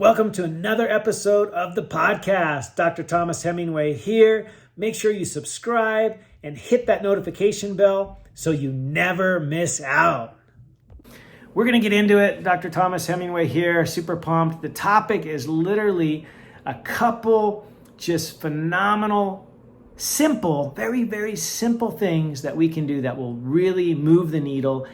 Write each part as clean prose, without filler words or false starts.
Welcome to another episode of the podcast. Dr. Thomas Hemingway here. Make sure you subscribe and hit that notification bell so you never miss out. We're going to get into it. Dr. Thomas Hemingway here, super pumped. The topic is literally a couple just phenomenal, simple, very, very simple things that we can do that will really move the needle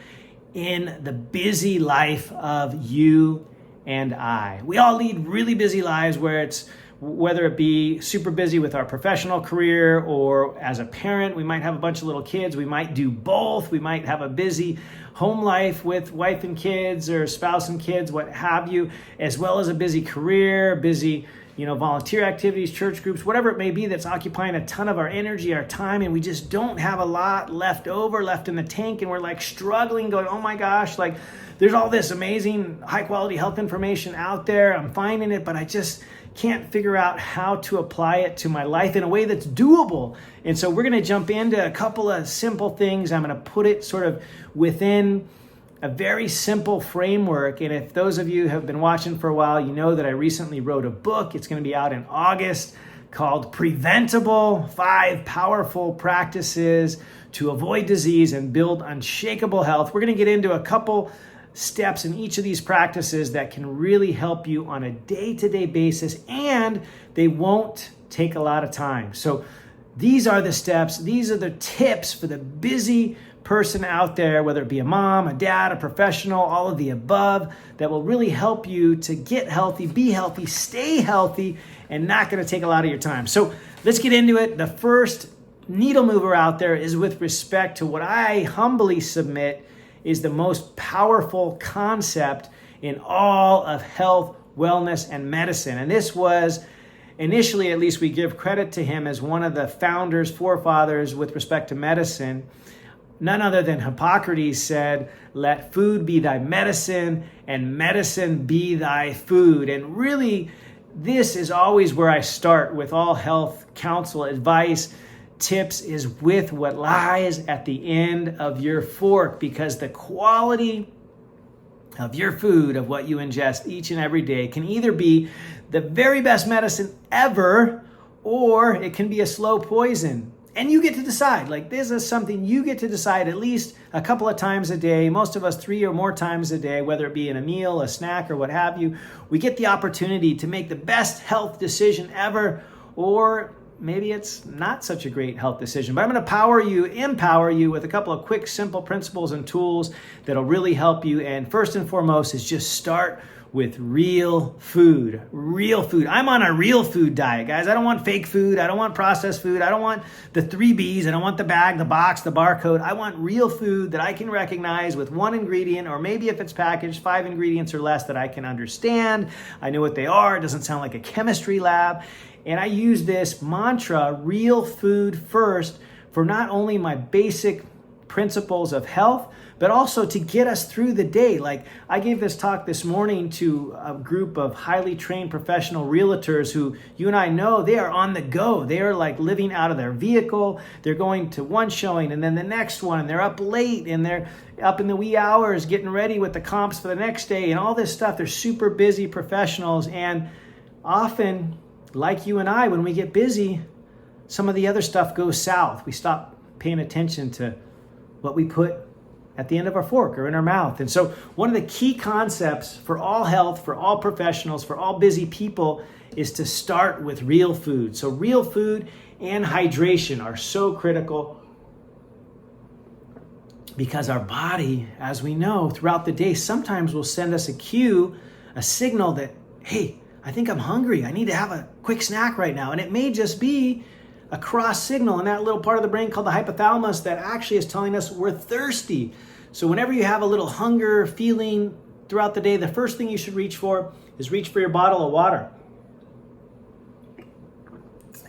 in the busy life of you and I. We all lead really busy lives whether it be super busy with our professional career or as a parent, we might have a bunch of little kids. We might do both. We might have a busy home life with wife and kids or spouse and kids, what have you, as well as a busy career, busy volunteer activities, church groups, whatever it may be that's occupying a ton of our energy, our time, and we just don't have a lot left in the tank, and we're like struggling, going, oh my gosh, like there's all this amazing high quality health information out there. I'm finding it, but I just can't figure out how to apply it to my life in a way that's doable. And so we're going to jump into a couple of simple things. I'm going to put it sort of within a very simple framework. And if those of you have been watching for a while, you know that I recently wrote a book. It's going to be out in August called Preventable: 5 Powerful Practices to Avoid Disease and Build Unshakable Health. We're going to get into a couple steps in each of these practices that can really help you on a day-to-day basis, and they won't take a lot of time. So these are the steps, these are the tips for the busy person out there, whether it be a mom, a dad, a professional, all of the above, that will really help you to get healthy, be healthy, stay healthy, and not going to take a lot of your time. So let's get into it. The first needle mover out there is with respect to what I humbly submit is the most powerful concept in all of health, wellness, and medicine. And this was initially, at least we give credit to him as one of the founders, forefathers with respect to medicine. None other than Hippocrates said, let food be thy medicine and medicine be thy food. And really, this is always where I start with all health counsel, advice, tips, is with what lies at the end of your fork, because the quality of your food, of what you ingest each and every day, can either be the very best medicine ever, or it can be a slow poison. And you get to decide. Like, this is something you get to decide at least a couple of times a day, most of us 3 or more times a day, whether it be in a meal, a snack, or what have you. We get the opportunity to make the best health decision ever, or maybe it's not such a great health decision. But I'm going to empower you with a couple of quick, simple principles and tools that'll really help you. And first and foremost is just start with real food. Real food. I'm on a real food diet, guys. I don't want fake food. I don't want processed food. I don't want the 3 Bs. I don't want the bag, the box, the barcode. I want real food that I can recognize with 1 ingredient, or maybe if it's packaged, 5 ingredients or less that I can understand. I know what they are. It doesn't sound like a chemistry lab. And I use this mantra, real food first, for not only my basic principles of health, but also to get us through the day. Like, I gave this talk this morning to a group of highly trained professional realtors who you and I know they are on the go. They are like living out of their vehicle. They're going to one showing and then the next one, and they're up late and they're up in the wee hours getting ready with the comps for the next day and all this stuff. They're super busy professionals, and often, like you and I, when we get busy, some of the other stuff goes south. We stop paying attention to what we put at the end of our fork or in our mouth. And so one of the key concepts for all health, for all professionals, for all busy people, is to start with real food. So real food and hydration are so critical, because our body, as we know, throughout the day, sometimes will send us a cue, a signal that, hey, I think I'm hungry. I need to have a quick snack right now. And it may just be a cross signal in that little part of the brain called the hypothalamus that actually is telling us we're thirsty. So whenever you have a little hunger feeling throughout the day, the first thing you should reach for your bottle of water.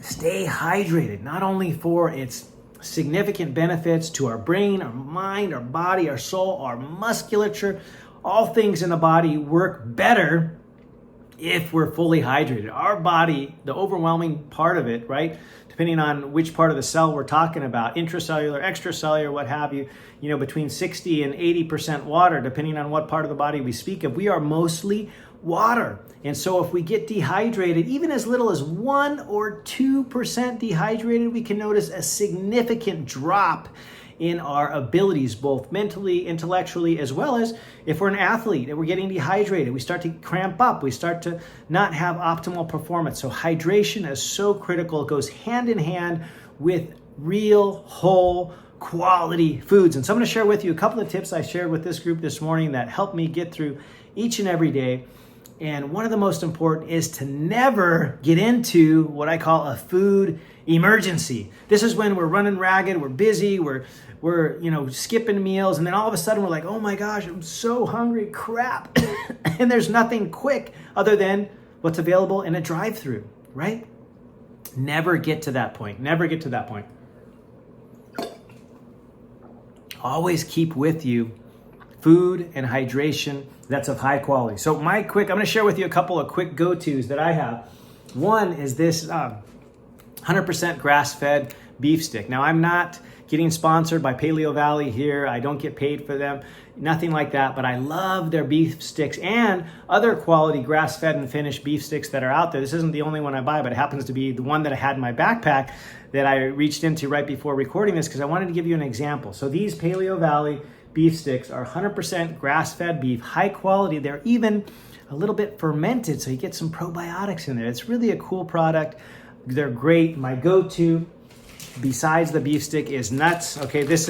Stay hydrated, not only for its significant benefits to our brain, our mind, our body, our soul, our musculature. All things in the body work better if we're fully hydrated. Our body, the overwhelming part of it, right, depending on which part of the cell we're talking about, intracellular, extracellular, what have you, between 60 and 80% water, depending on what part of the body we speak of. We are mostly water. And so if we get dehydrated, even as little as 1 or 2% dehydrated, we can notice a significant drop in our abilities, both mentally, intellectually, as well as if we're an athlete and we're getting dehydrated, we start to cramp up, we start to not have optimal performance. So hydration is so critical. It goes hand in hand with real, whole, quality foods. And so I'm going to share with you a couple of tips I shared with this group this morning that helped me get through each and every day. And one of the most important is to never get into what I call a food emergency. This is when we're running ragged, we're busy, we're skipping meals, and then all of a sudden we're like, oh my gosh, I'm so hungry, crap. And there's nothing quick other than what's available in a drive-through, right? Never get to that point. Never get to that point. Always keep with you food and hydration that's of high quality. So I'm going to share with you a couple of quick go-tos that I have. One is this 100% grass-fed beef stick. Now, I'm not getting sponsored by Paleo Valley here. I don't get paid for them, nothing like that, but I love their beef sticks and other quality grass-fed and finished beef sticks that are out there. This isn't the only one I buy, but it happens to be the one that I had in my backpack that I reached into right before recording this because I wanted to give you an example. So these Paleo Valley beef sticks are 100% grass-fed beef, high quality. They're even a little bit fermented, so you get some probiotics in there. It's really a cool product. They're great. My go-to besides the beef stick is nuts. Okay, this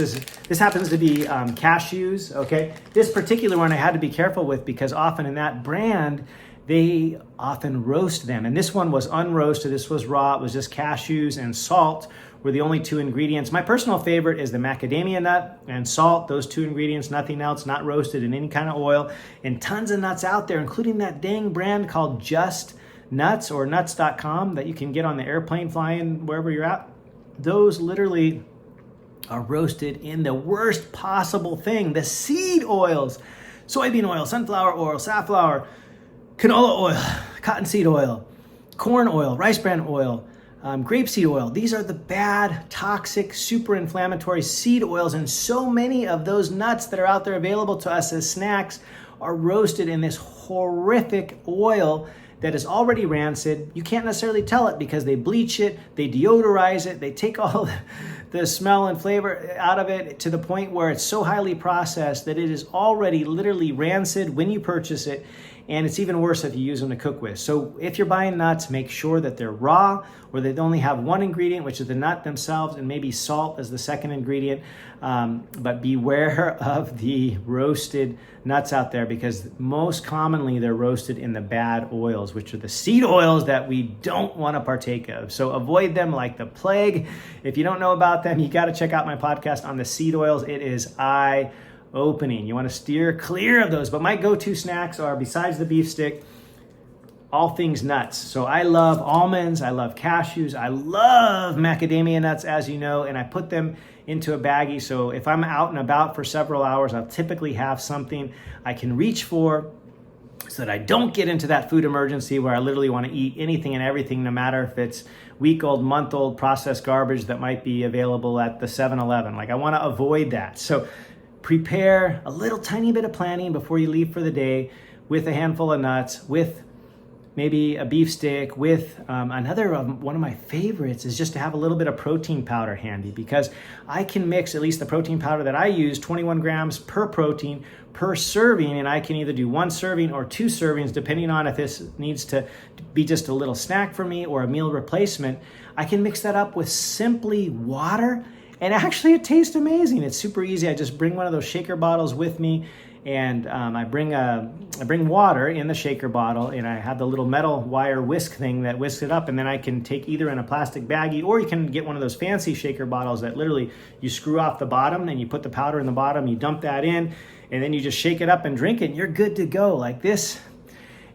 happens to be cashews. Okay, this particular one I had to be careful with because often in that brand they often roast them, and this one was unroasted. This was raw. It was just cashews and salt were the only two ingredients. My personal favorite is the macadamia nut and salt. Those two ingredients, nothing else, not roasted in any kind of oil, and tons of nuts out there, including that dang brand called Just Nuts or nuts.com that you can get on the airplane flying wherever you're at. Those literally are roasted in the worst possible thing, the seed oils, soybean oil, sunflower oil, safflower, canola oil, cottonseed oil, corn oil, rice bran oil, grapeseed oil. These are the bad, toxic, super inflammatory seed oils, and so many of those nuts that are out there available to us as snacks are roasted in this horrific oil that is already rancid. You can't necessarily tell it because they bleach it, they deodorize it, they take all the smell and flavor out of it to the point where it's so highly processed that it is already literally rancid when you purchase it. And it's even worse if you use them to cook with. So if you're buying nuts, make sure that they're raw or they only have one ingredient, which is the nut themselves, and maybe salt as the second ingredient. But beware of the roasted nuts out there because most commonly they're roasted in the bad oils, which are the seed oils that we don't want to partake of. So avoid them like the plague. If you don't know about them, you got to check out my podcast on the seed oils. It is eye-opening. You want to steer clear of those. But my go-to snacks are, besides the beef stick, all things nuts. So I love almonds, I love cashews, I love macadamia nuts, as you know, and I put them into a baggie. So if I'm out and about for several hours, I'll typically have something I can reach for so that I don't get into that food emergency where I literally want to eat anything and everything, no matter if it's week-old, month-old processed garbage that might be available at the 7-Eleven. Like, I want to avoid that. So prepare a little tiny bit of planning before you leave for the day with a handful of nuts, with maybe a beef stick, with another one of my favorites is just to have a little bit of protein powder handy, because I can mix, at least the protein powder that I use, 21 grams per protein per serving, and I can either do one serving or two servings depending on if this needs to be just a little snack for me or a meal replacement. I can mix that up with simply water, and actually it tastes amazing. It's super easy. I just bring one of those shaker bottles with me, and I bring water in the shaker bottle, and I have the little metal wire whisk thing that whisks it up, and then I can take either in a plastic baggie, or you can get one of those fancy shaker bottles that literally you screw off the bottom and you put the powder in the bottom, you dump that in, and then you just shake it up and drink it, and you're good to go. Like, this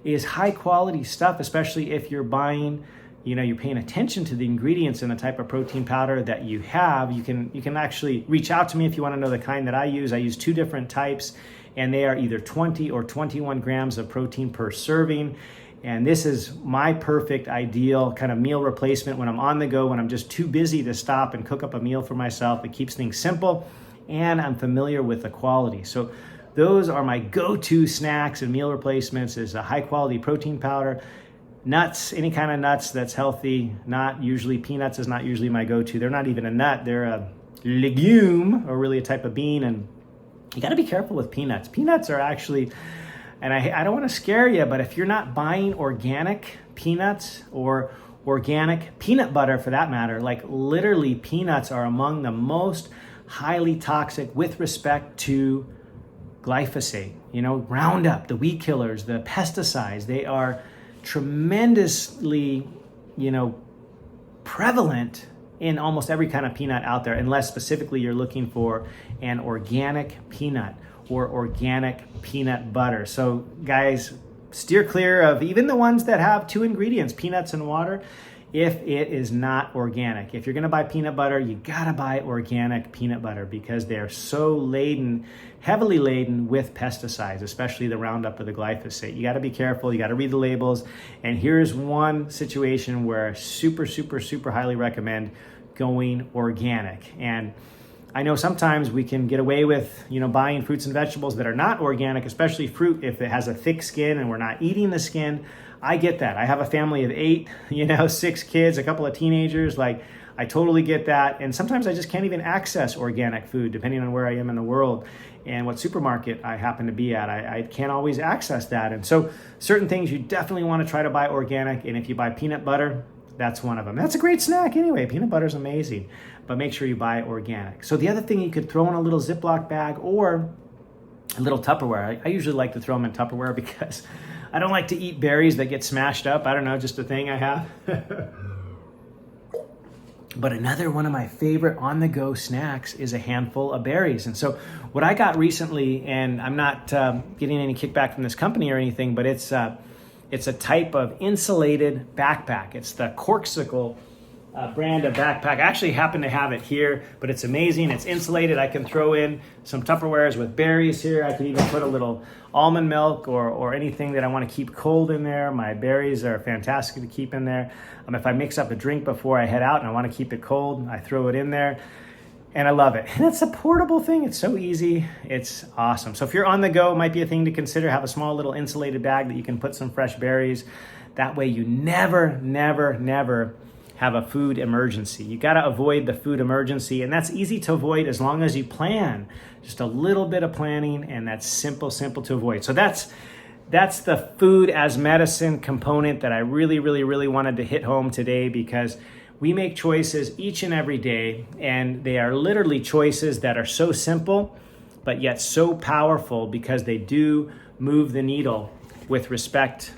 is high quality stuff, especially if you're buying, you're paying attention to the ingredients and the type of protein powder that you have. You can actually reach out to me if you want to know the kind that I use. I use two different types, and they are either 20 or 21 grams of protein per serving. And this is my perfect ideal kind of meal replacement when I'm on the go, when I'm just too busy to stop and cook up a meal for myself. It keeps things simple, and I'm familiar with the quality. So those are my go-to snacks and meal replacements. Is a high quality protein powder. Nuts, any kind of nuts that's healthy. Not usually, peanuts is not usually my go-to. They're not even a nut. They're a legume, or really a type of bean. And you got to be careful with peanuts. Peanuts are actually, and I don't want to scare you, but if you're not buying organic peanuts or organic peanut butter for that matter, like literally peanuts are among the most highly toxic with respect to glyphosate, Roundup, the weed killers, the pesticides. They are tremendously, prevalent in almost every kind of peanut out there, unless specifically you're looking for an organic peanut or organic peanut butter. So guys, steer clear of even the ones that have 2 ingredients, peanuts and water, if it is not organic. If you're gonna buy peanut butter, you gotta buy organic peanut butter because they are so heavily laden with pesticides, especially the Roundup or the glyphosate. You gotta be careful, you gotta read the labels. And here's one situation where I super, super, super highly recommend going organic. And I know sometimes we can get away with, buying fruits and vegetables that are not organic, especially fruit if it has a thick skin and we're not eating the skin. I get that. I have a family of 8, 6 kids, a couple of teenagers. Like, I totally get that. And sometimes I just can't even access organic food depending on where I am in the world and what supermarket I happen to be at. I can't always access that. And so certain things you definitely want to try to buy organic. And if you buy peanut butter, that's one of them. That's a great snack anyway. Peanut butter is amazing, but make sure you buy organic. So the other thing, you could throw in a little Ziploc bag or a little Tupperware. I usually like to throw them in Tupperware because I don't like to eat berries that get smashed up. I don't know, just a thing I have. But another one of my favorite on-the-go snacks is a handful of berries. And so what I got recently, and I'm not getting any kickback from this company or anything, but it's a type of insulated backpack. It's the Corksicle brand of backpack. I actually happen to have it here, but it's amazing. It's insulated. I can throw in some Tupperwares with berries here. I can even put a little almond milk or anything that I want to keep cold in there. My berries are fantastic to keep in there. If I mix up a drink before I head out and I want to keep it cold, I throw it in there. And I love it. And it's a portable thing. It's so easy. It's awesome. So if you're on the go, it might be a thing to consider. Have a small little insulated bag that you can put some fresh berries. That way you never, never, never have a food emergency. You got to avoid the food emergency. And that's easy to avoid as long as you plan. Just a little bit of planning, and that's simple to avoid. So that's the food as medicine component that I really, really, really wanted to hit home today, because we make choices each and every day, and they are literally choices that are so simple, but yet so powerful because they do move the needle with respect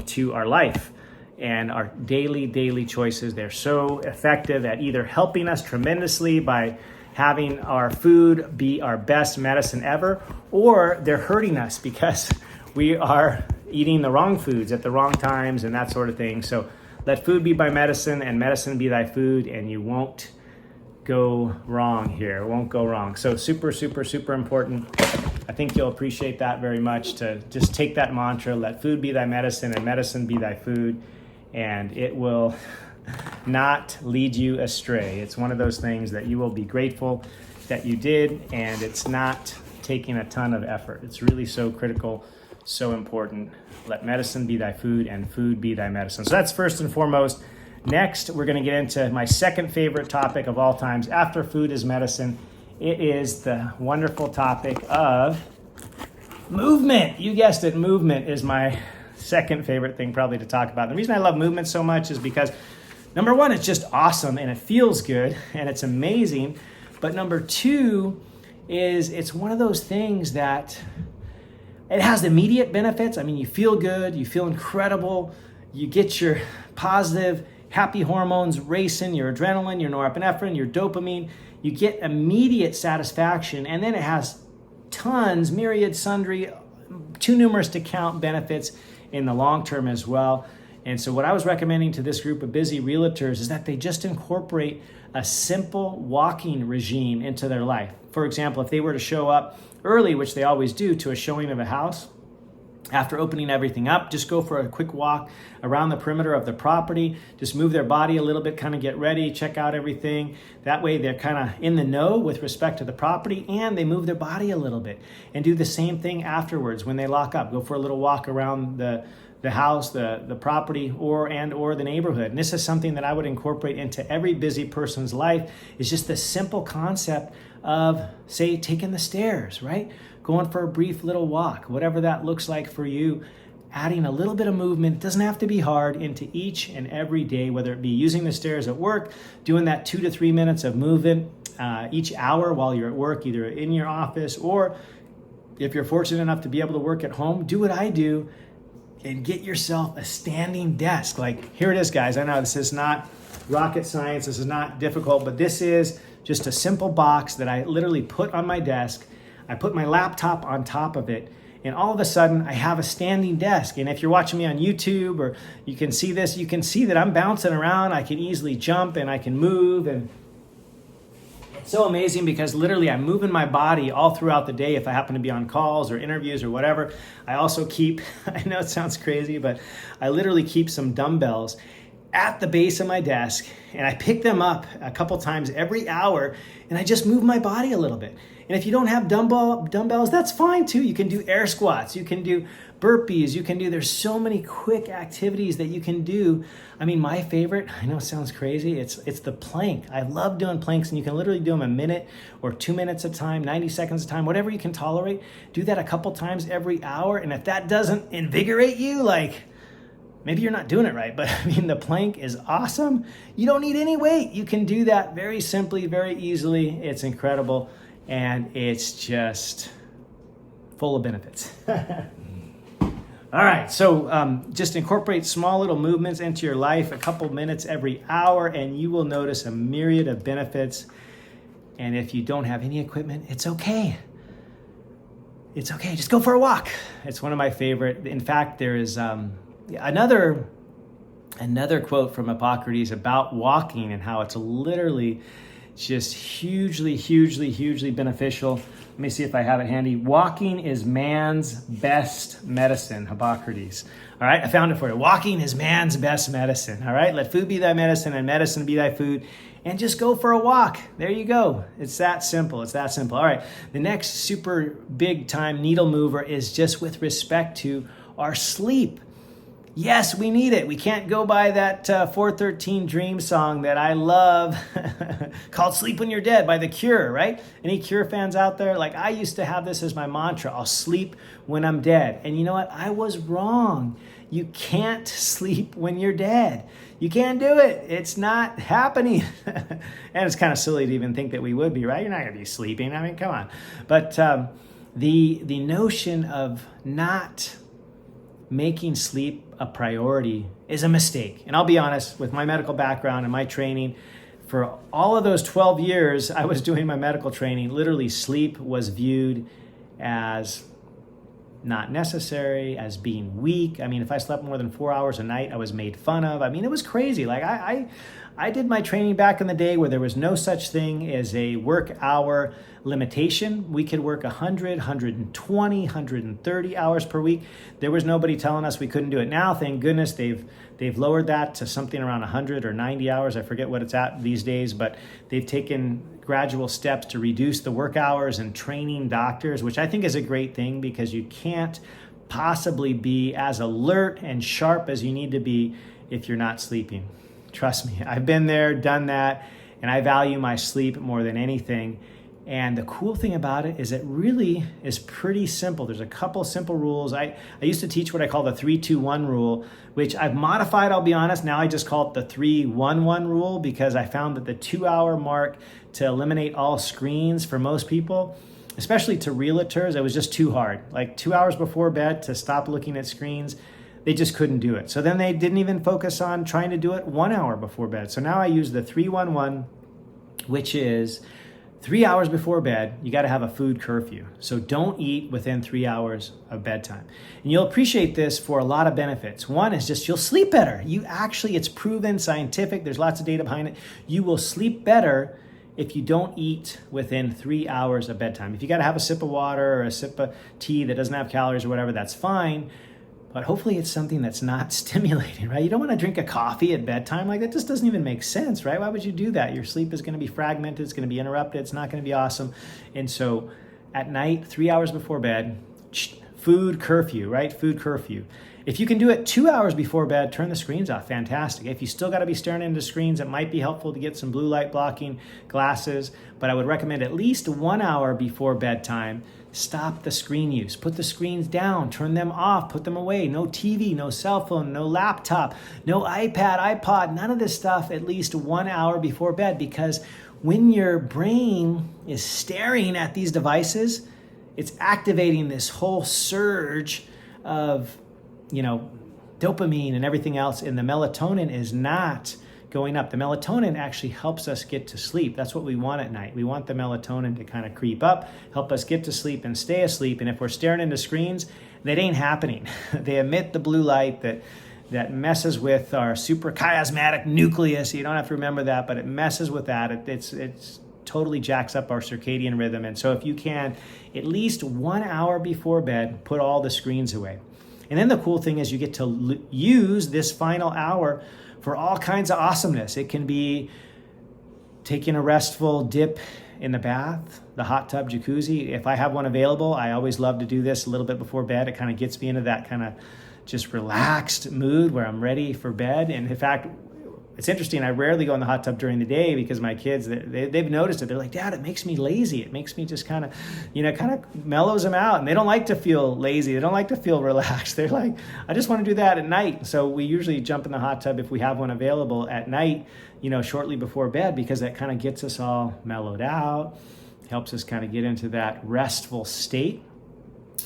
to our life and our daily choices. They're so effective at either helping us tremendously by having our food be our best medicine ever, or they're hurting us because we are eating the wrong foods at the wrong times and that sort of thing. So let food be thy medicine and medicine be thy food, and you won't go wrong here. It won't go wrong. So super important. I think you'll appreciate that very much, to just take that mantra, let food be thy medicine and medicine be thy food, and it will not lead you astray. It's one of those things that you will be grateful that you did, and it's not taking a ton of effort. It's really so critical, so important. Let medicine be thy food and food be thy medicine. So that's first and foremost. Next, we're going to get into my second favorite topic of all times after food is medicine. It is the wonderful topic of movement. You guessed it, movement is my second favorite thing probably to talk about. The reason I love movement so much is because, number one, it's just awesome and it feels good and it's amazing. But number two is it's one of those things that it has immediate benefits. I mean, you feel good, you feel incredible, you get your positive, happy hormones racing, your adrenaline, your norepinephrine, your dopamine. You get immediate satisfaction, and then it has tons, myriad, sundry, too numerous to count benefits in the long term as well. And so what I was recommending to this group of busy realtors is that they just incorporate a simple walking regime into their life. For example, if they were to show up early, which they always do, to a showing of a house, After opening everything up, just go for a quick walk around the perimeter of the property. Just move their body a little bit, kind of get ready, check out everything. That way they're kind of in the know with respect to the property, and they move their body a little bit. And do the same thing afterwards when they lock up. Go for a little walk around the house, the property, or the neighborhood. And this is something that I would incorporate into every busy person's life, is just the simple concept of, say, taking the stairs, right? Going for a brief little walk, whatever that looks like for you, adding a little bit of movement. It doesn't have to be hard into each and every day, whether it be using the stairs at work, doing that 2 to 3 minutes of movement each hour while you're at work, either in your office, or if you're fortunate enough to be able to work at home, do what I do and get yourself a standing desk. Like, here it is, guys. I know this is not rocket science. This is not difficult, but this is just a simple box that I literally put on my desk. I put my laptop on top of it, and all of a sudden I have a standing desk. And if you're watching me on YouTube, or you can see this, you can see that I'm bouncing around. I can easily jump and I can move, and it's so amazing because literally I'm moving my body all throughout the day if I happen to be on calls or interviews or whatever. I also keep, I know it sounds crazy, but I literally keep some dumbbells at the base of my desk, and I pick them up a couple times every hour, and I just move my body a little bit. And if you don't have dumbbells, that's fine too. You can do air squats, you can do burpees, there's so many quick activities that you can do. I mean, my favorite, I know it sounds crazy, it's the plank. I love doing planks, and you can literally do them a minute or 2 minutes at a time, 90 seconds at a time, whatever you can tolerate. Do that a couple times every hour. And if that doesn't invigorate you, like, maybe you're not doing it right, but I mean, the plank is awesome. You don't need any weight. You can do that very simply, very easily. It's incredible, and it's just full of benefits. All right, so just incorporate small little movements into your life, a couple minutes every hour, and you will notice a myriad of benefits. And if you don't have any equipment, it's okay. It's okay, just go for a walk. It's one of my favorite. In fact, there is another quote from Hippocrates about walking and how it's literally just hugely beneficial. Let me see if I have it handy. Walking is man's best medicine, Hippocrates. All right, I found it for you. Walking is man's best medicine. All right, let food be thy medicine and medicine be thy food. And just go for a walk. There you go. It's that simple. It's that simple. All right, the next super big time needle mover is just with respect to our sleep. Yes, we need it. We can't go by that 413 Dream song that I love called Sleep When You're Dead by The Cure, right? Any Cure fans out there? Like, I used to have this as my mantra. I'll sleep when I'm dead. And you know what? I was wrong. You can't sleep when you're dead. You can't do it. It's not happening. And it's kind of silly to even think that we would be, right? You're not going to be sleeping. I mean, come on. But the notion of not making sleep a priority is a mistake. And I'll be honest, with my medical background and my training, for all of those 12 years I was doing my medical training, literally sleep was viewed as not necessary, as being weak. I mean, if I slept more than 4 hours a night, I was made fun of. I mean, it was crazy. Like, I did my training back in the day where there was no such thing as a work hour limitation. We could work 100, 120, 130 hours per week. There was nobody telling us we couldn't do it. Now, thank goodness, they've lowered that to something around 100 or 90 hours. I forget what it's at these days, but they've taken gradual steps to reduce the work hours and training doctors, which I think is a great thing, because you can't possibly be as alert and sharp as you need to be if you're not sleeping. Trust me, I've been there, done that, and I value my sleep more than anything. And the cool thing about it is it really is pretty simple. There's a couple simple rules. I used to teach what I call the 3-2-1 rule, which I've modified, I'll be honest. Now I just call it the 3-1-1 rule, because I found that the 2-hour mark to eliminate all screens for most people, especially to realtors, it was just too hard. Like 2 hours before bed to stop looking at screens, they just couldn't do it. So then they didn't even focus on trying to do it 1 hour before bed. So now I use the 3-1-1, which is 3 hours before bed, you got to have a food curfew. So don't eat within 3 hours of bedtime. And you'll appreciate this for a lot of benefits. One is just you'll sleep better. It's proven scientific. There's lots of data behind it. You will sleep better if you don't eat within 3 hours of bedtime. If you got to have a sip of water or a sip of tea that doesn't have calories or whatever, that's fine. But hopefully it's something that's not stimulating, right? You don't want to drink a coffee at bedtime. Like, that just doesn't even make sense, right? Why would you do that? Your sleep is going to be fragmented. It's going to be interrupted. It's not going to be awesome. And so at night, 3 hours before bed, food curfew, right? Food curfew. If you can do it 2 hours before bed, turn the screens off. Fantastic. If you still got to be staring into screens, it might be helpful to get some blue light blocking glasses, but I would recommend at least 1 hour before bedtime, stop the screen use. Put the screens down, turn them off, put them away. No TV, no cell phone, no laptop, no iPad, iPod, none of this stuff at least 1 hour before bed, because when your brain is staring at these devices, it's activating this whole surge of dopamine and everything else, and the melatonin is not going up. The melatonin actually helps us get to sleep. That's what we want at night. We want the melatonin to kind of creep up, help us get to sleep and stay asleep. And if we're staring into screens, that ain't happening. They emit the blue light that messes with our suprachiasmatic nucleus. You don't have to remember that, but it messes with that. It's totally jacks up our circadian rhythm. And so if you can, at least 1 hour before bed, put all the screens away. And then the cool thing is you get to use this final hour for all kinds of awesomeness. It can be taking a restful dip in the bath, the hot tub jacuzzi. If I have one available, I always love to do this a little bit before bed. It kind of gets me into that kind of just relaxed mood where I'm ready for bed. And in fact, it's interesting, I rarely go in the hot tub during the day because my kids, they've noticed it. They're like, Dad, it makes me lazy. It makes me just kind of mellows them out. And they don't like to feel lazy. They don't like to feel relaxed. They're like, I just want to do that at night. So we usually jump in the hot tub if we have one available at night, shortly before bed, because that kind of gets us all mellowed out, helps us kind of get into that restful state.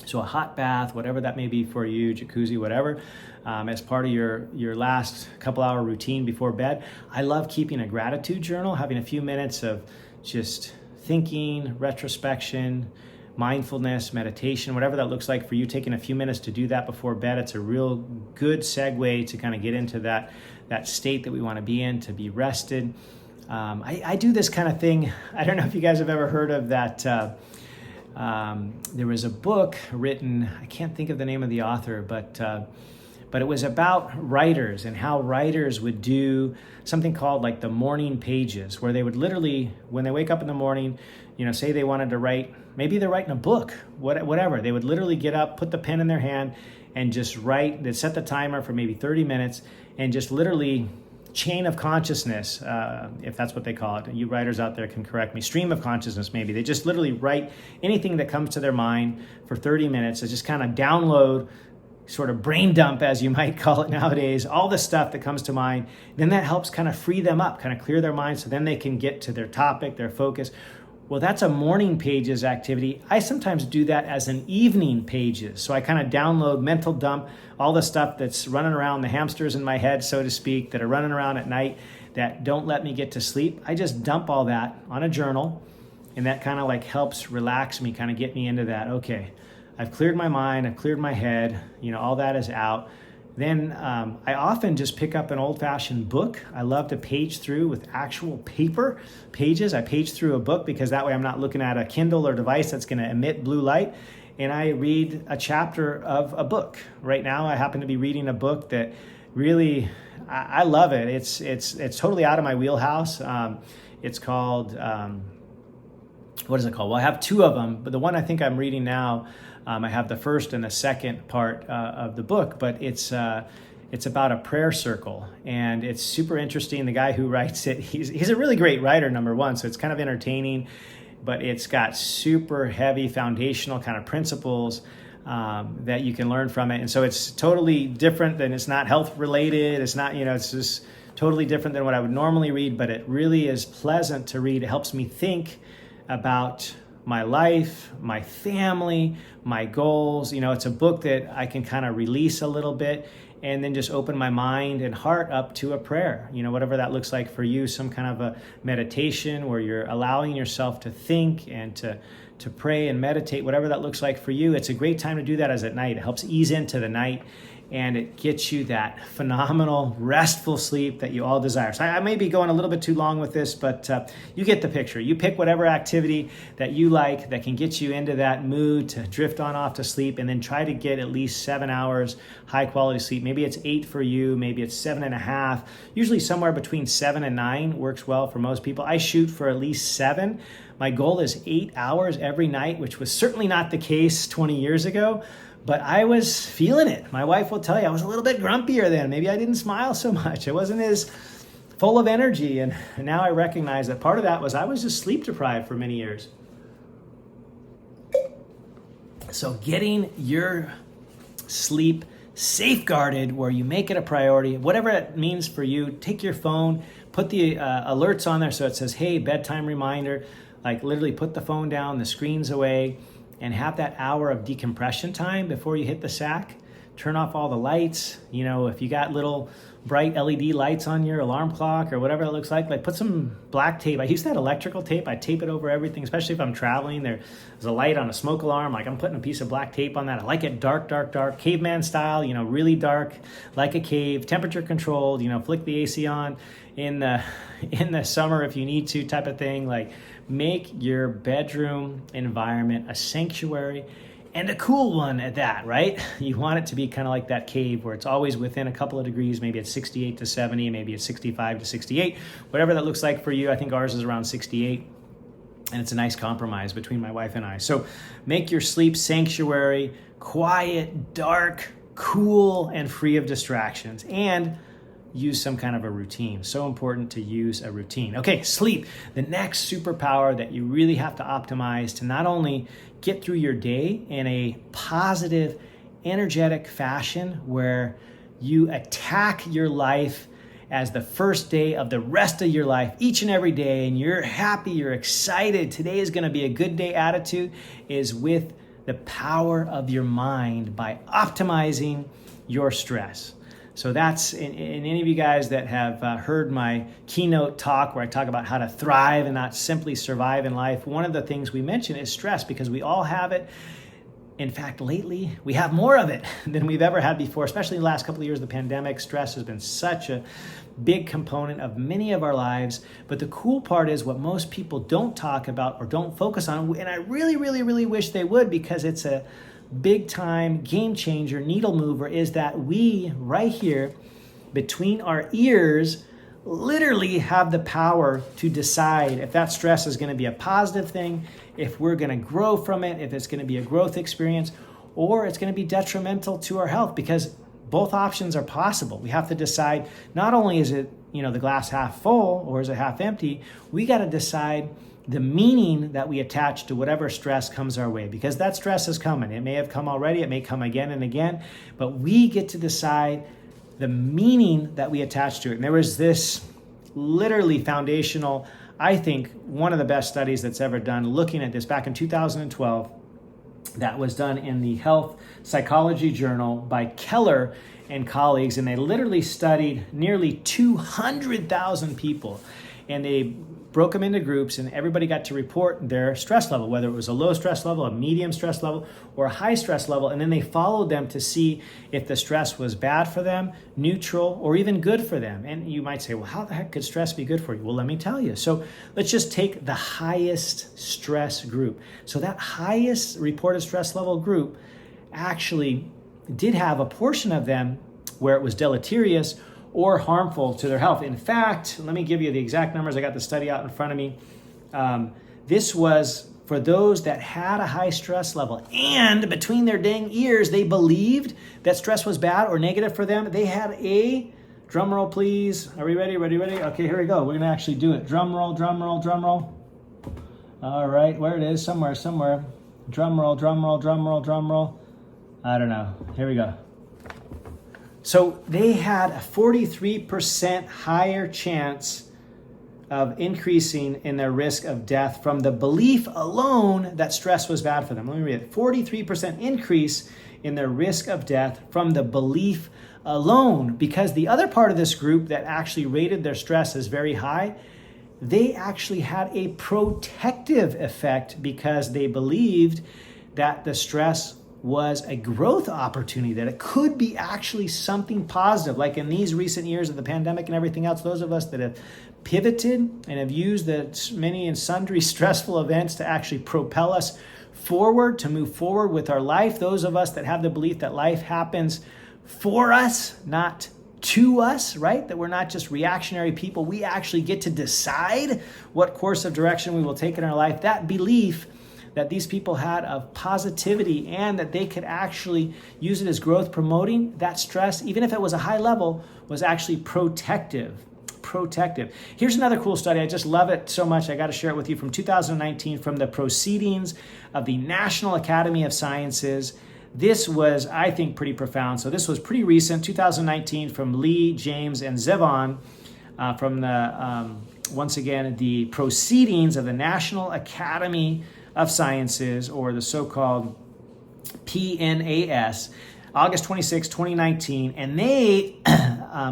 So a hot bath, whatever that may be for you, jacuzzi, whatever, as part of your last couple hour routine before bed. I love keeping a gratitude journal, having a few minutes of just thinking, retrospection, mindfulness, meditation, whatever that looks like for you, taking a few minutes to do that before bed. It's a real good segue to kind of get into that state that we want to be in, to be rested. I do this kind of thing. I don't know if you guys have ever heard of that. There was a book written, I can't think of the name of the author, but it was about writers and how writers would do something called like the morning pages, where they would literally, when they wake up in the morning, say they wanted to write, maybe they're writing a book, whatever, they would literally get up, put the pen in their hand and just write. They'd set the timer for maybe 30 minutes and just literally chain of consciousness, if that's what they call it. You writers out there can correct me. Stream of consciousness, maybe. They just literally write anything that comes to their mind for 30 minutes. They just kind of download, sort of brain dump, as you might call it nowadays, all the stuff that comes to mind. Then that helps kind of free them up, kind of clear their mind, so then they can get to their topic, their focus. Well, that's a morning pages activity. I sometimes do that as an evening pages. So I kind of download, mental dump, all the stuff that's running around, the hamsters in my head, so to speak, that are running around at night that don't let me get to sleep. I just dump all that on a journal, and that kind of like helps relax me, kind of get me into that. Okay, I've cleared my mind, I've cleared my head, all that is out. Then I often just pick up an old-fashioned book. I love to page through with actual paper pages. I page through a book because that way I'm not looking at a Kindle or device that's going to emit blue light. And I read a chapter of a book. Right now, I happen to be reading a book that really, I love it. It's totally out of my wheelhouse. It's called, what is it called? Well, I have two of them, but the one I think I'm reading now, I have the first and the second part of the book, but it's about a prayer circle, and it's super interesting. The guy who writes it, he's a really great writer, number one, so it's kind of entertaining, but it's got super heavy foundational kind of principles that you can learn from it. And so it's totally different than, it's not health related. It's not, it's just totally different than what I would normally read, but it really is pleasant to read. It helps me think about my life, my family, my goals. It's a book that I can kind of release a little bit and then just open my mind and heart up to a prayer, whatever that looks like for you, some kind of a meditation where you're allowing yourself to think and to pray and meditate, whatever that looks like for you. It's a great time to do that as at night. It helps ease into the night. and it gets you that phenomenal, restful sleep that you all desire. So I may be going a little bit too long with this, but you get the picture. You pick whatever activity that you like that can get you into that mood to drift on off to sleep, and then try to get at least 7 hours high quality sleep. Maybe it's 8 for you, maybe it's 7.5. Usually somewhere between 7 and 9 works well for most people. I shoot for at least 7. My goal is 8 hours every night, which was certainly not the case 20 years ago. But I was feeling it. My wife will tell you I was a little bit grumpier then. Maybe I didn't smile so much. I wasn't as full of energy. And now I recognize that part of that was I was just sleep deprived for many years. So getting your sleep safeguarded, where you make it a priority, whatever it means for you, take your phone, put the alerts on there so it says, hey, bedtime reminder. Like literally put the phone down, the screen's away, and have that hour of decompression time before you hit the sack. Turn off all the lights. You know, if you got little bright LED lights on your alarm clock or whatever it looks like put some black tape. I use that electrical tape. I tape it over everything, especially if I'm traveling. There's a light on a smoke alarm. Like I'm putting a piece of black tape on that. I like it dark, dark, dark, caveman style, you know, really dark, like a cave, temperature controlled, you know, flick the AC on in the summer if you need to, type of thing. Like, make your bedroom environment a sanctuary, and a cool one at that, right? You want it to be kind of like that cave where it's always within a couple of degrees. Maybe it's 68 to 70, maybe it's 65 to 68, whatever that looks like for you. I think ours is around 68, and it's a nice compromise between my wife and I. So make your sleep sanctuary, quiet, dark, cool, and free of distractions, and use some kind of a routine. So important to use a routine. Okay, sleep. The next superpower that you really have to optimize to not only get through your day in a positive, energetic fashion where you attack your life as the first day of the rest of your life each and every day, and you're happy, you're excited, today is going to be a good day attitude, is with the power of your mind by optimizing your stress. So that's, in any of you guys that have heard my keynote talk where I talk about how to thrive and not simply survive in life, one of the things we mention is stress, because we all have it. In fact, lately, we have more of it than we've ever had before, especially in the last couple of years of the pandemic. Stress has been such a big component of many of our lives. But the cool part is what most people don't talk about or don't focus on, and I really, really, really wish they would, because it's a big time game changer, needle mover, is that we right here between our ears literally have the power to decide if that stress is going to be a positive thing, if we're going to grow from it, if it's going to be a growth experience, or it's going to be detrimental to our health, because both options are possible. We have to decide, not only is it, the glass half full or is it half empty, we got to decide the meaning that we attach to whatever stress comes our way, because that stress is coming. It may have come already, it may come again and again, but we get to decide the meaning that we attach to it. And there was this literally foundational, I think, one of the best studies that's ever done looking at this back in 2012 that was done in the Health Psychology Journal by Keller and colleagues. And they literally studied nearly 200,000 people. And they broke them into groups, and everybody got to report their stress level, whether it was a low stress level, a medium stress level, or a high stress level. And then they followed them to see if the stress was bad for them, neutral, or even good for them. And you might say, well, how the heck could stress be good for you? Well, let me tell you. So let's just take the highest stress group. So that highest reported stress level group actually did have a portion of them where it was deleterious or harmful to their health. In fact, let me give you the exact numbers. I got the study out in front of me. This was for those that had a high stress level, and between their dang ears, they believed that stress was bad or negative for them. They had a, drum roll please. Are we ready? Ready? Okay, here we go. We're gonna actually do it. Drum roll, drum roll, drum roll. All right, where it is, somewhere. Drum roll, drum roll, drum roll, drum roll. I don't know. Here we go. So they had a 43% higher chance of increasing in their risk of death from the belief alone that stress was bad for them. Let me read it. 43% increase in their risk of death from the belief alone, because the other part of this group that actually rated their stress as very high, they actually had a protective effect because they believed that the stress was a growth opportunity, that it could be actually something positive. Like in these recent years of the pandemic and everything else, those of us that have pivoted and have used the many and sundry stressful events to actually propel us forward, to move forward with our life. Those of us that have the belief that life happens for us, not to us, right? That we're not just reactionary people. We actually get to decide what course of direction we will take in our life. That belief that these people had of positivity and that they could actually use it as growth promoting, that stress, even if it was a high level, was actually protective. Here's another cool study. I just love it so much. I got to share it with you, from 2019, from the Proceedings of the National Academy of Sciences. This was, I think, pretty profound. So this was pretty recent, 2019, from Lee, James, and Zevon, from the, once again, the Proceedings of the National Academy of Sciences, or the so-called PNAS, August 26, 2019. And they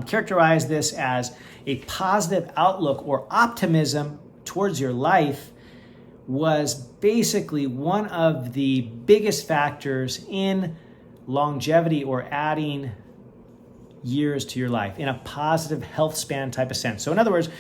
characterize this as a positive outlook or optimism towards your life was basically one of the biggest factors in longevity, or adding years to your life in a positive health span type of sense. So in other words,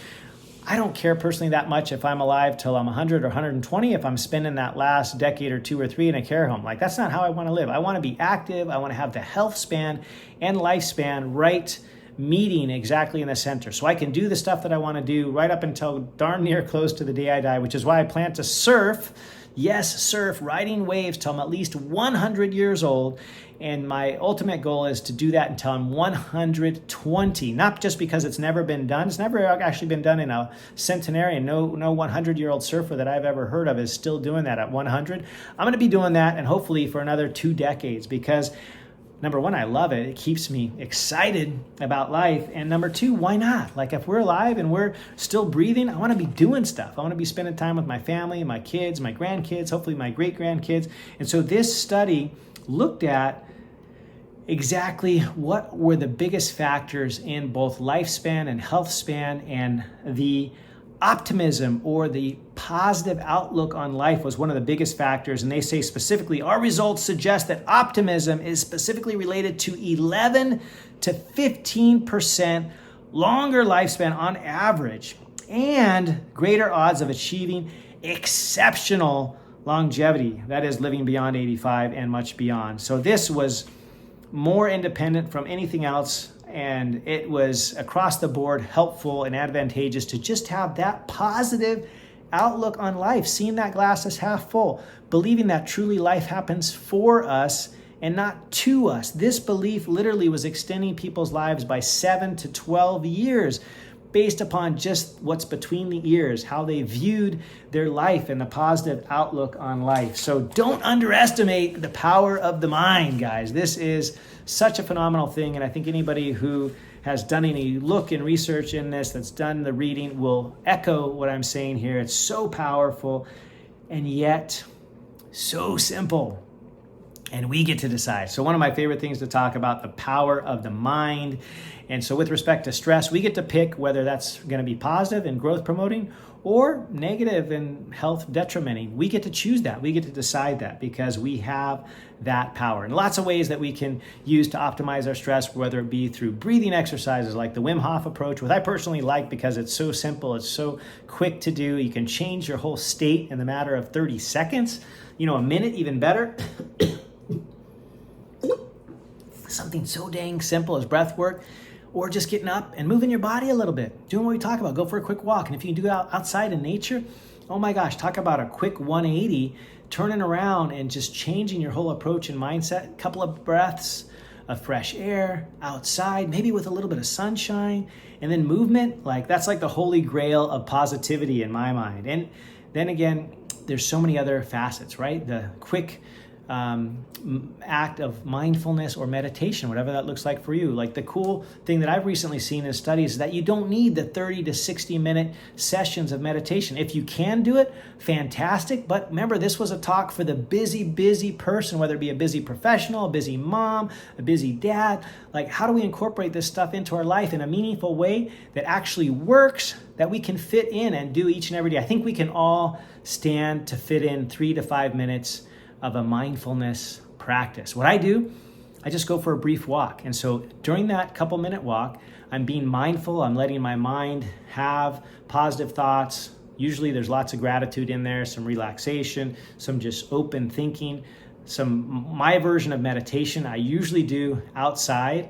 I don't care personally that much if I'm alive till I'm 100 or 120, if I'm spending that last decade or 2 or 3 in a care home. Like, that's not how I want to live. I want to be active. I want to have the health span and lifespan right meeting exactly in the center, so I can do the stuff that I want to do right up until darn near close to the day I die, which is why I plan to surf. Yes, surf, riding waves till I'm at least 100 years old. And my ultimate goal is to do that until I'm 120, not just because it's never been done. It's never actually been done in a centenarian. No 100-year-old surfer that I've ever heard of is still doing that at 100. I'm going to be doing that, and hopefully for another 2 decades, because number one, I love it. It keeps me excited about life. And number two, why not? Like, if we're alive and we're still breathing, I want to be doing stuff. I want to be spending time with my family, my kids, my grandkids, hopefully my great-grandkids. And so this study looked at exactly what were the biggest factors in both lifespan and health span, and the optimism or the positive outlook on life was one of the biggest factors. And they say specifically, our results suggest that optimism is specifically related to 11 to 15% longer lifespan on average, and greater odds of achieving exceptional longevity, that is living beyond 85 and much beyond. So this was more independent from anything else, and it was across the board helpful and advantageous to just have that positive outlook on life, seeing that glass as half full, believing that truly life happens for us and not to us. This belief literally was extending people's lives by 7 to 12 years based upon just what's between the ears, how they viewed their life and the positive outlook on life. So don't underestimate the power of the mind, guys. This is such a phenomenal thing, and I think anybody who has done any look and research in this, that's done the reading, will echo what I'm saying here. It's so powerful and yet so simple. And we get to decide. So one of my favorite things to talk about, the power of the mind. And so with respect to stress, we get to pick whether that's going to be positive and growth promoting or negative and health detrimenting. We get to choose that. We get to decide that, because we have that power. And lots of ways that we can use to optimize our stress, whether it be through breathing exercises like the Wim Hof approach, which I personally like because it's so simple, it's so quick to do. You can change your whole state in the matter of 30 seconds, a minute, even better. Something so dang simple as breath work, or just getting up and moving your body a little bit, doing what we talk about. Go for a quick walk. And if you can do it outside in nature, oh my gosh, talk about a quick 180, turning around and just changing your whole approach and mindset. A couple of breaths of fresh air outside, maybe with a little bit of sunshine, and then movement. Like, that's like the holy grail of positivity in my mind. And then again, there's so many other facets, right? The quick act of mindfulness or meditation, whatever that looks like for you. Like, the cool thing that I've recently seen in studies is that you don't need the 30 to 60 minute sessions of meditation. If you can do it, fantastic. But remember, this was a talk for the busy person, whether it be a busy professional, a busy mom, a busy dad. Like, how do we incorporate this stuff into our life in a meaningful way that actually works, that we can fit in and do each and every day? I think we can all stand to fit in 3 to 5 minutes of a mindfulness practice. What I do, I just go for a brief walk. And so during that couple minute walk, I'm being mindful. I'm letting my mind have positive thoughts. Usually there's lots of gratitude in there, some relaxation, some just open thinking, my version of meditation I usually do outside,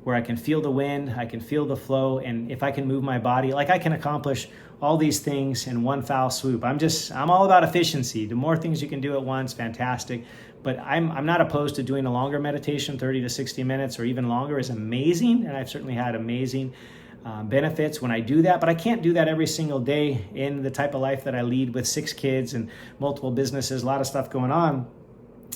where I can feel the wind, I can feel the flow, and if I can move my body, like I can accomplish all these things in one foul swoop. I'm all about efficiency. The more things you can do at once, fantastic. But I'm not opposed to doing a longer meditation, 30 to 60 minutes or even longer is amazing. And I've certainly had amazing benefits when I do that, but I can't do that every single day in the type of life that I lead with 6 kids and multiple businesses, a lot of stuff going on.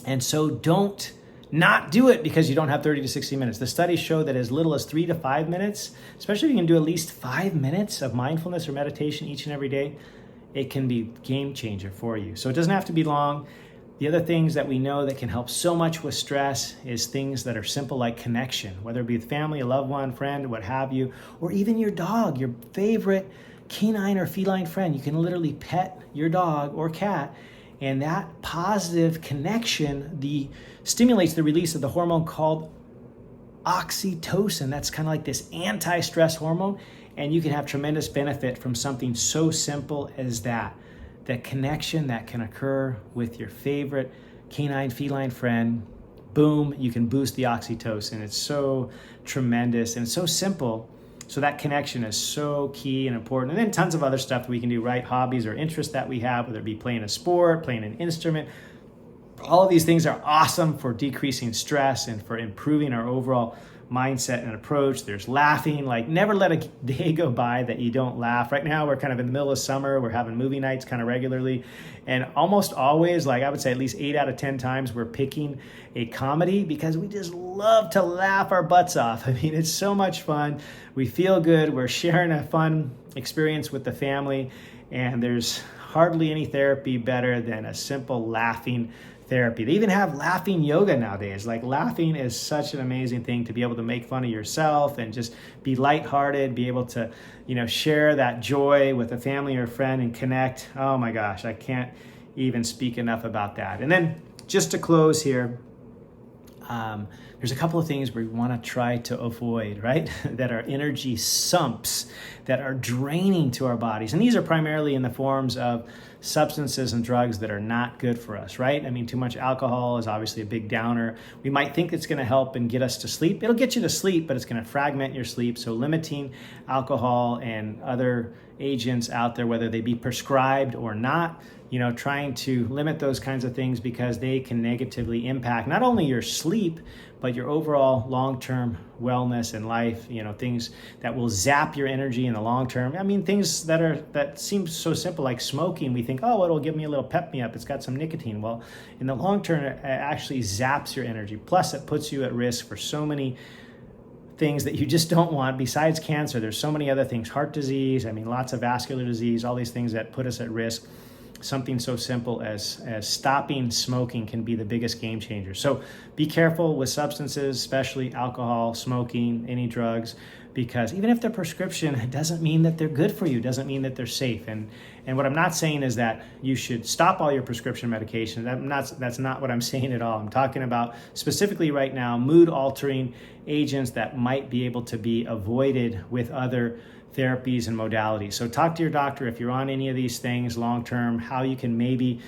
And so don't not do it because you don't have 30 to 60 minutes. The studies show that as little as 3 to 5 minutes, especially if you can do at least 5 minutes of mindfulness or meditation each and every day, it can be a game changer for you. So it doesn't have to be long. The other things that we know that can help so much with stress is things that are simple, like connection, whether it be with family, a loved one, friend, what have you, or even your dog, your favorite canine or feline friend. You can literally pet your dog or cat, and that positive connection stimulates the release of the hormone called oxytocin. That's kind of like this anti-stress hormone, and you can have tremendous benefit from something so simple as that connection that can occur with your favorite canine, feline friend. Boom, you can boost the oxytocin. It's so tremendous and it's so simple. So that connection is so key and important. And then tons of other stuff we can do, right? Hobbies or interests that we have, whether it be playing a sport, playing an instrument. All of these things are awesome for decreasing stress and for improving our overall mindset and approach. There's laughing, like never let a day go by that you don't laugh. Right now, we're kind of in the middle of summer. We're having movie nights kind of regularly. And almost always, like I would say at least 8 out of 10 times, we're picking a comedy because we just love to laugh our butts off. I mean, it's so much fun. We feel good. We're sharing a fun experience with the family. And there's hardly any therapy better than a simple laughing therapy. They even have laughing yoga nowadays. Like laughing is such an amazing thing to be able to make fun of yourself and just be lighthearted, be able to, share that joy with a family or a friend and connect. Oh my gosh, I can't even speak enough about that. And then just to close here, there's a couple of things we want to try to avoid, right? That are energy sumps that are draining to our bodies. And these are primarily in the forms of substances and drugs that are not good for us, right? I mean, too much alcohol is obviously a big downer. We might think it's going to help and get us to sleep. It'll get you to sleep, but it's going to fragment your sleep. So limiting alcohol and other agents out there, whether they be prescribed or not, trying to limit those kinds of things because they can negatively impact not only your sleep, but your overall long-term wellness in life, things that will zap your energy in the long term. I mean, things that seem so simple, like smoking. We think, oh, it'll give me a little pep me up. It's got some nicotine. Well, in the long term, it actually zaps your energy. Plus, it puts you at risk for so many things that you just don't want. Besides cancer, there's so many other things, heart disease, lots of vascular disease, all these things that put us at risk. Something so simple as stopping smoking can be the biggest game changer. So be careful with substances, especially alcohol, smoking, any drugs, because even if they're prescription, it doesn't mean that they're good for you. It doesn't mean that they're safe. And what I'm not saying is that you should stop all your prescription medication. That's not what I'm saying at all. I'm talking about specifically right now, mood-altering agents that might be able to be avoided with other therapies and modalities. So talk to your doctor if you're on any of these things long-term, how you can maybe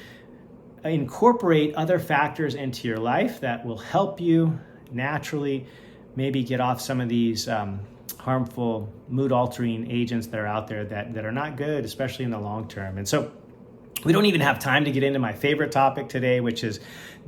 incorporate other factors into your life that will help you naturally maybe get off some of these harmful mood-altering agents that are out there that are not good, especially in the long term. And so we don't even have time to get into my favorite topic today, which is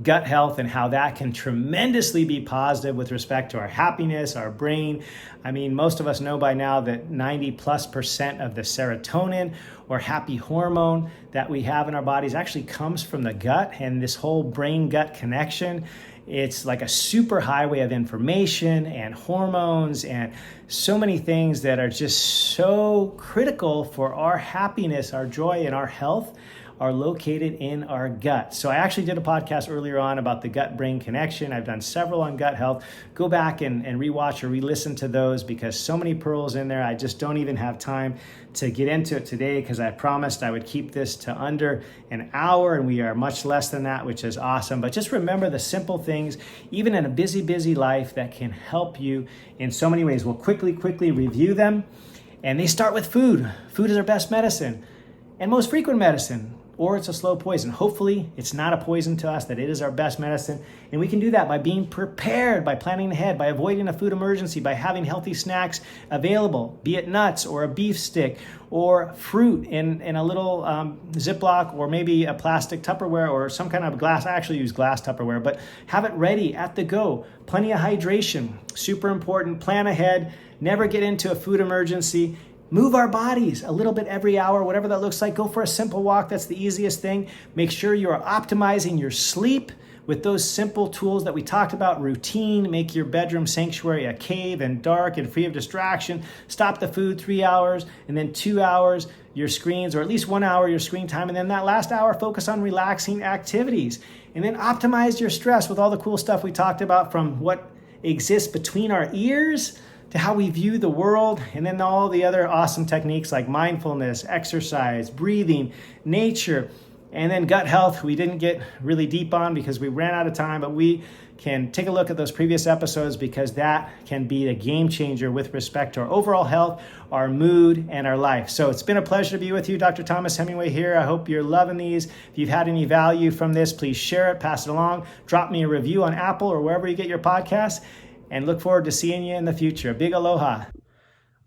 gut health and how that can tremendously be positive with respect to our happiness, our brain. I mean, most of us know by now that 90+% of the serotonin or happy hormone that we have in our bodies actually comes from the gut, and this whole brain-gut connection. It's like a super highway of information and hormones and so many things that are just so critical for our happiness, our joy, and our health are located in our gut. So I actually did a podcast earlier on about the gut-brain connection. I've done several on gut health. Go back and rewatch or re-listen to those because so many pearls in there. I just don't even have time to get into it today because I promised I would keep this to under an hour, and we are much less than that, which is awesome. But just remember the simple things, even in a busy life, that can help you in so many ways. We'll quickly review them. And they start with food. Food is our best medicine and most frequent medicine, or it's a slow poison. Hopefully, it's not a poison to us, that it is our best medicine. And we can do that by being prepared, by planning ahead, by avoiding a food emergency, by having healthy snacks available, be it nuts or a beef stick or fruit in a little Ziploc or maybe a plastic Tupperware or some kind of glass. I actually use glass Tupperware, but have it ready at the go. Plenty of hydration, super important. Plan ahead, never get into a food emergency. Move our bodies a little bit every hour, whatever that looks like. Go for a simple walk. That's the easiest thing. Make sure you are optimizing your sleep with those simple tools that we talked about. Routine, make your bedroom sanctuary a cave and dark and free of distraction. Stop the food 3 hours, and then 2 hours your screens, or at least 1 hour your screen time. And then that last hour, focus on relaxing activities. And then optimize your stress with all the cool stuff we talked about, from what exists between our ears to how we view the world, and then all the other awesome techniques like mindfulness, exercise, breathing, nature, and then gut health. We didn't get really deep on because we ran out of time, but we can take a look at those previous episodes because that can be a game changer with respect to our overall health, our mood, and our life. So it's been a pleasure to be with you. Dr. Thomas Hemingway here. I hope you're loving these. If you've had any value from this, please share it, pass it along, drop me a review on Apple or wherever you get your podcasts, and look forward to seeing you in the future. Big aloha.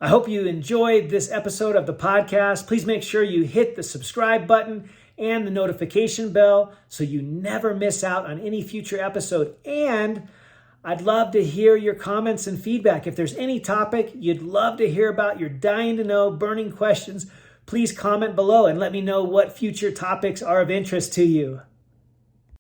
I hope you enjoyed this episode of the podcast. Please make sure you hit the subscribe button and the notification bell so you never miss out on any future episode. And I'd love to hear your comments and feedback. If there's any topic you'd love to hear about, you're dying to know, burning questions, please comment below and let me know what future topics are of interest to you.